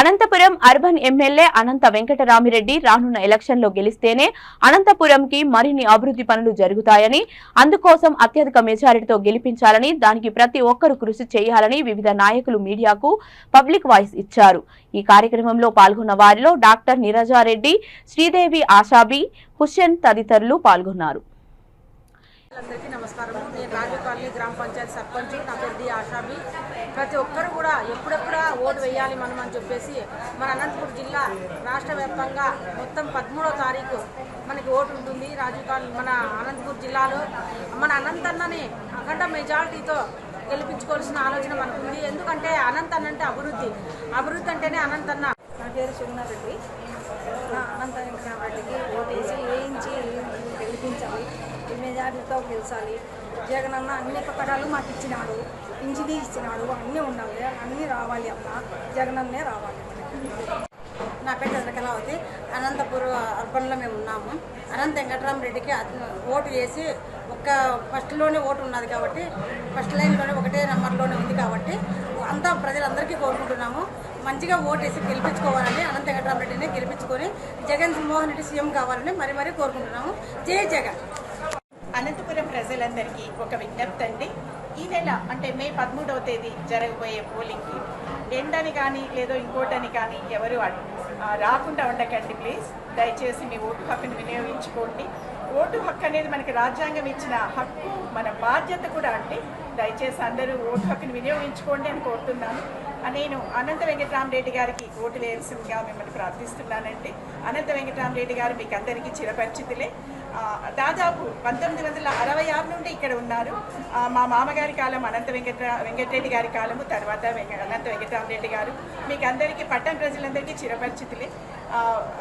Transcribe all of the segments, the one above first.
Anantapuram urban MLA అనంత వెంకటరామిరెడ్డి రానున్న ఎలక్షన్లో గెలిస్తేనే అనంతపురంకి మరిన్ని అభివృద్ధి పనులు జరుగుతాయని, అందుకోసం అత్యధిక మెజారిటీతో గెలిపించాలని, దానికి ప్రతి ఒక్కరూ కృషి చేయాలని వివిధ నాయకులు మీడియాకు పబ్లిక్ వాయిస్ ఇచ్చారు. ఈ కార్యక్రమంలో పాల్గొన్న వారిలో డాక్టర్ నిరజారెడ్డి, శ్రీదేవి ఆశాబి, హుస్సేన్ తదితరులు పాల్గొన్నారు. అందరికీ నమస్కారం. నేను రాజు కాలనీ గ్రామ పంచాయతీ సర్పంచ్. నా పేరు డి ఆశాబి. ప్రతి ఒక్కరు కూడా ఎప్పుడెప్పుడా ఓటు వేయాలి మనం అని చెప్పేసి మన అనంతపురం జిల్లా రాష్ట్ర వ్యాప్తంగా మొత్తం 13వ తారీఖు మనకి ఓటు ఉంటుంది. రాజు కాలనీ మన అనంతపురం జిల్లాలో మన అనంతన్నని అఖండ మెజారిటీతో గెలిపించుకోవాల్సిన ఆలోచన మనకు ఉంది. ఎందుకంటే అనంతన్న అంటే అభివృద్ధి అంటేనే అనంతన్న. నా పేరు సున్నారెడ్డి. అనంత వెంకటరామరెడ్డికి ఓటేసి వేయించి గెలిపించాలి, మెజారిటీతో గెలిచాలి. జగనన్న అన్ని పథకాలు మాకు ఇచ్చినాడు, పింఛన్ ఇచ్చినాడు, అన్నీ ఉండాలి, అన్నీ రావాలి. అమ్మ జగనన్నే రావాలి. నా పేరు చంద్రకళావతి. అనంతపురం అర్బన్లో మేము ఉన్నాము. అనంత వెంకటరామరెడ్డికి ఓటు వేసి ఫస్ట్లోనే ఓటు ఉన్నది కాబట్టి ఫస్ట్ లైన్లోనే ఒకటే నెంబర్లోనే ఉంది కాబట్టి అంతా ప్రజలందరికీ కోరుకుంటున్నాము మంచిగా ఓటు వేసి గెలిపించుకోవాలని, అనంత వెంకటరామరెడ్డిని గెలిపించుకొని జగన్మోహన్ రెడ్డి సీఎం కావాలని మరీ కోరుకుంటున్నాము. జై జగన్. అనంతపురం ప్రజలందరికీ ఒక విజ్ఞప్తి అండి. ఈ నెల అంటే మే 13వ తేదీ జరగబోయే పోలింగ్కి ఎండని కానీ లేదో ఇంకోటని కానీ ఎవరు రాకుండా ఉండకండి ప్లీజ్. దయచేసి మీ ఓటు హక్కుని వినియోగించుకోండి. ఓటు హక్కు అనేది మనకి రాజ్యాంగం ఇచ్చిన హక్కు, మన బాధ్యత కూడా అండి. దయచేసి అందరూ ఓటు హక్కుని వినియోగించుకోండి అని కోరుతున్నాను. నేను అనంత వెంకటరామరెడ్డి గారికి ఓటు వేయాల్సిందిగా మిమ్మల్ని ప్రార్థిస్తున్నానండి. అనంత వెంకటరామరెడ్డి గారు మీకు అందరికీ చిరపరిచితులే. దాదాపు 1966 నుండి ఇక్కడ ఉన్నారు. మా మామగారి కాలం వెంకటరెడ్డి గారి కాలము, తర్వాత అనంత వెంకటరామరెడ్డి గారు. మీకు అందరికీ పట్టణ ప్రజలందరికీ చిరపరిచితులే.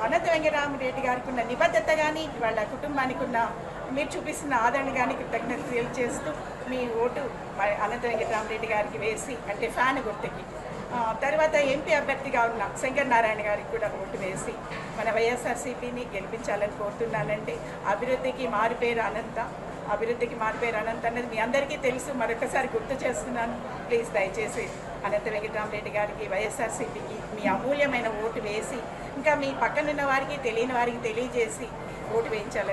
అనంత వెంకటరామరెడ్డి గారికి ఉన్న నిబద్ధత కానీ, వాళ్ళ కుటుంబానికి ఉన్న మీరు చూపిస్తున్న ఆదరణ కానీ కృతజ్ఞతలు తెలియజేస్తూ మీ ఓటు అనంత వెంకటరామరెడ్డి గారికి వేసి, అంటే ఫ్యాన్ గుర్తుకి, తర్వాత ఎంపీ అభ్యర్థిగా ఉన్న శంకర్ నారాయణ గారికి కూడా ఓటు వేసి మన వైఎస్ఆర్సీపీని గెలిపించాలని కోరుతున్నానండి. అభివృద్ధికి మారుపేరు అనంత అన్నది మీ అందరికీ తెలుసు. మరొకసారి గుర్తు చేస్తున్నాను. ప్లీజ్ దయచేసి అనంత వెంకటరామరెడ్డి గారికి, వైఎస్ఆర్సీపీకి మీ అమూల్యమైన ఓటు వేసి, ఇంకా మీ పక్కనున్న వారికి తెలియని వారికి తెలియజేసి ఓటు వేయించాలని